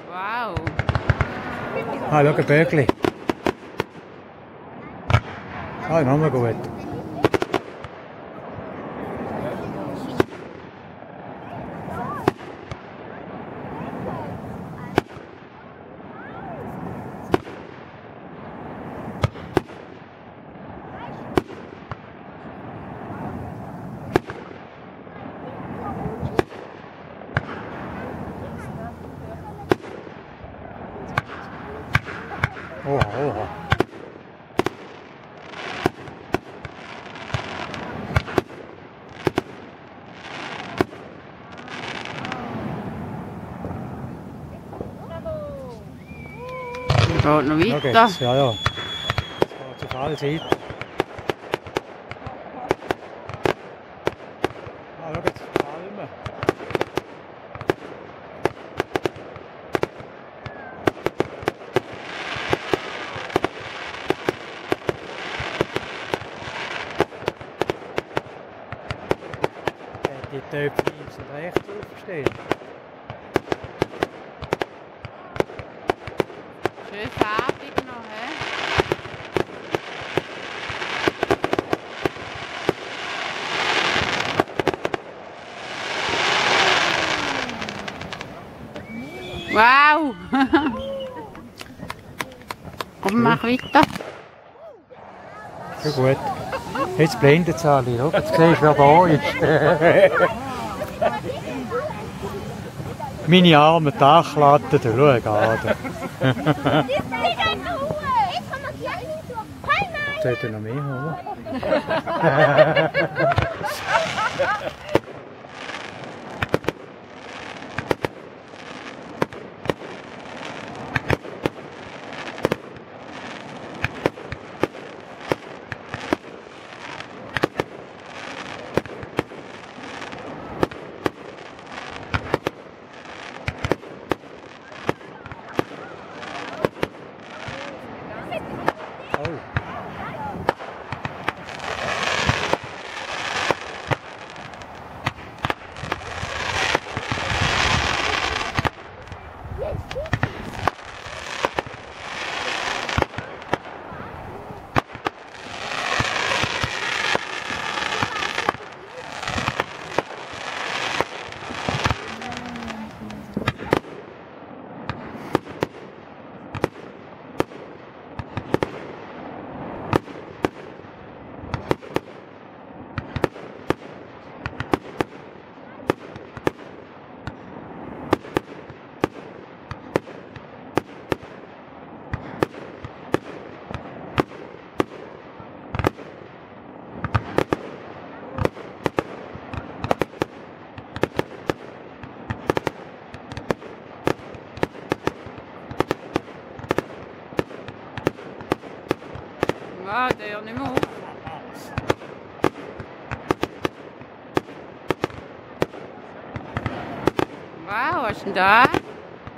Wow. Ah, schau, ein Bögli. Ah, nochmal gut. Oha, oha. Geht noch Ja, weiter. geht's. Ja, ja. Es geht auf alle Seiten. Ah, schau jetzt, Palmen. Die Töpfe links und rechts aufstehen. Schön farbig noch, hä? Wow! Komm, mach weiter. Schon gut. Jetzt blendet es alle. Schau, jetzt siehst du, wer da ist. Meine armen Dachlatten, schau gerade. Sollte noch mehr haben. Wow, der hört nicht mehr auf. Wow, was ist denn da?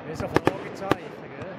Das ist ein Fragezeichen, gell?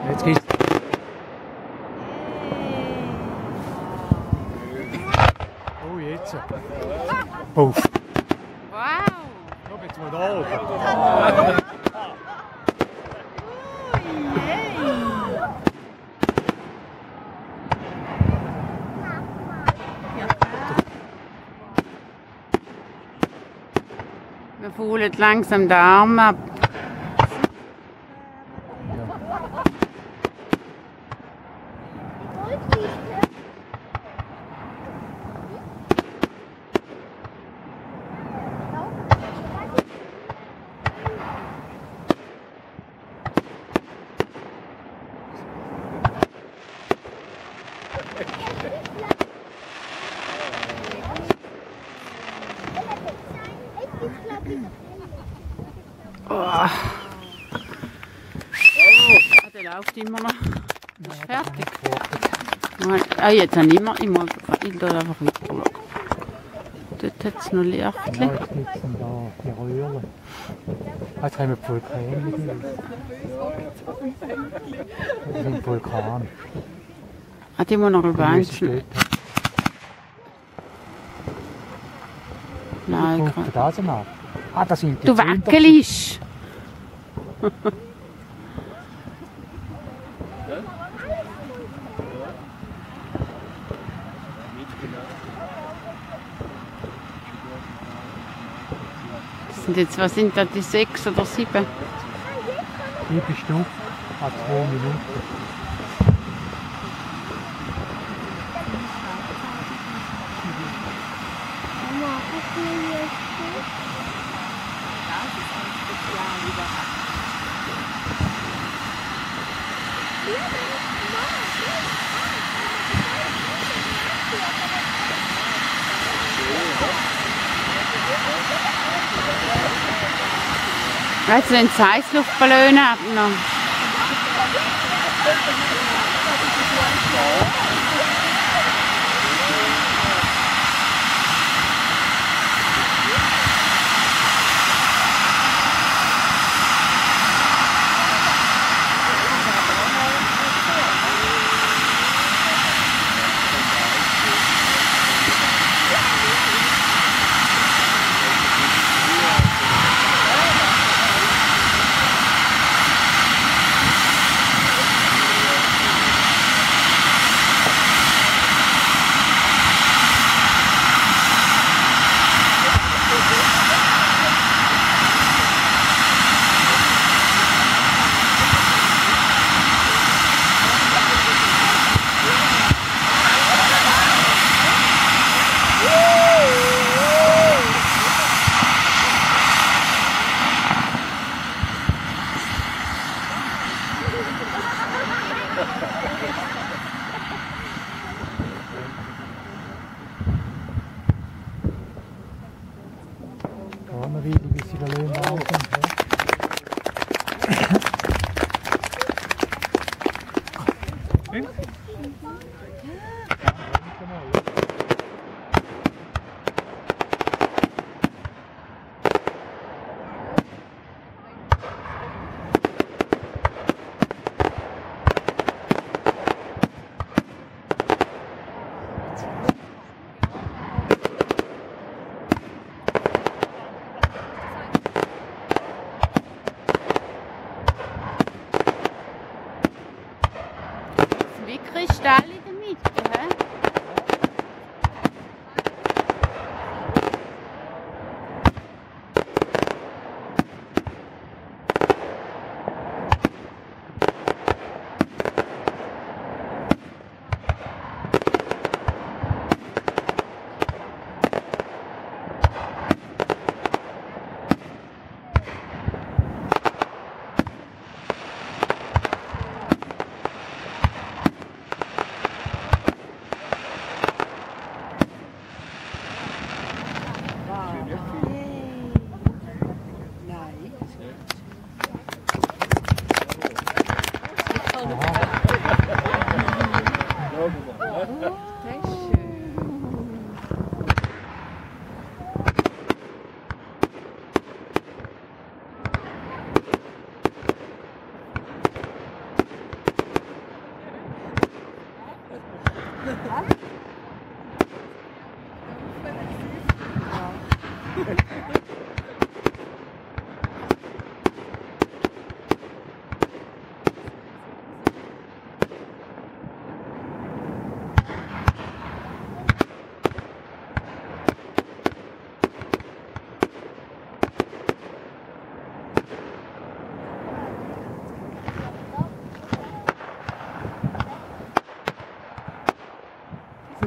Jetzt geht's. Oh, jetzt. Puff. Wow! Schau jetzt mal da oben. Wir faulen langsam den Arm ab. Oh. Der läuft immer noch. Das ist fertig. Jetzt habe ich muss einfach weiter schauen. Dort hat es noch Lichtchen. Ja, jetzt gibt es da die Röhren. Jetzt haben wir die Vulkane. Das ist ein Vulkan. Die muss noch einzeln. Nein, ich kann das mal. Das sind die du wackelst! Was sind da die 6 oder 7? 7 Stück an 2 Minuten. Jetzt sind es Heißluftballone abgenommen. Vorne wieder, bis die Ballone raus sind.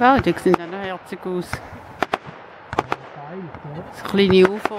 Oh, die sehen auch noch herzig aus. Das kleine Ufer.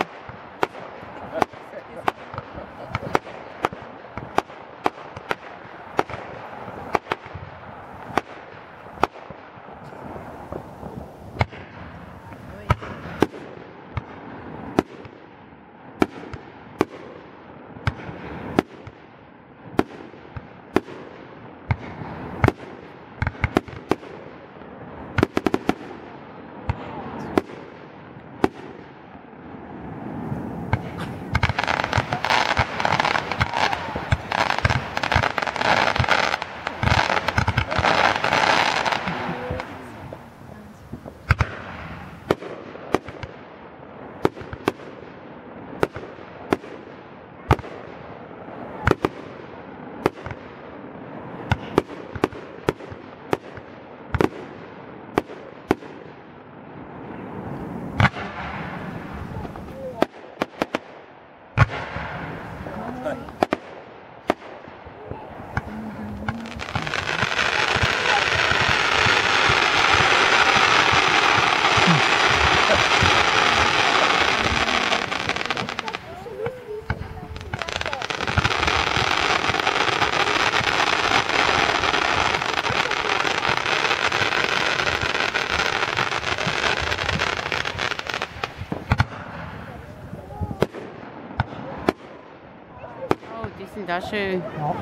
Die sind auch schön. Ja.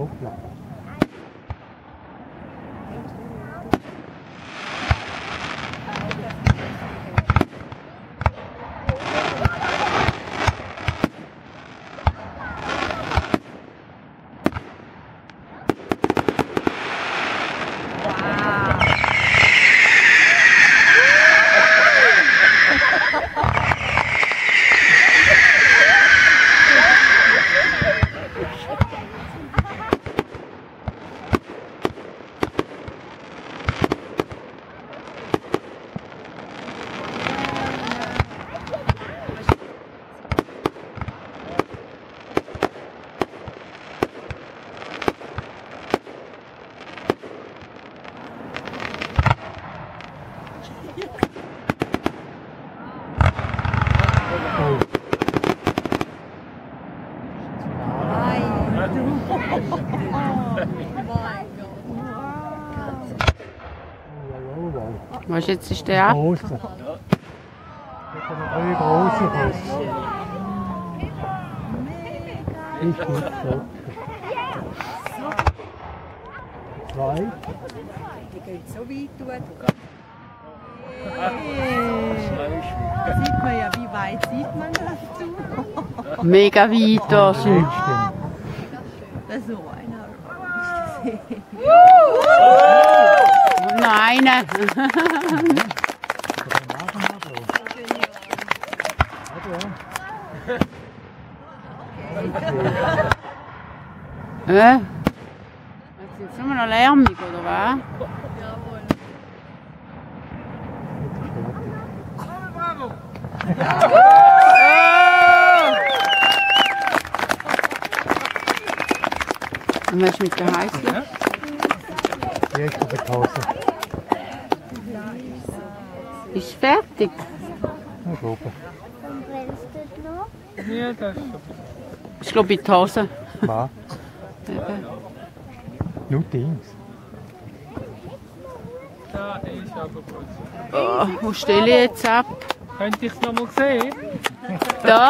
Hoppla. Was jetzt ist der? Große. Da kommen 3 große raus. Ich gut so. 2. Die geht so weit durch. Da sieht man ja, wie weit sieht man das? Mega weit da sind. Das ist so einer. Nein. Jetzt sind wir noch lärmig, oder was? Und was ist mit der Heißluft? Hier ist die Pause. Ist fertig? Na, glaube Und brennst du noch? Ja, das Ich glaube in die Hose. ich. Was? Nur Dings. da ist aber gut. Oh, wo stelle ich jetzt ab? Könnte ich es noch mal sehen? Da?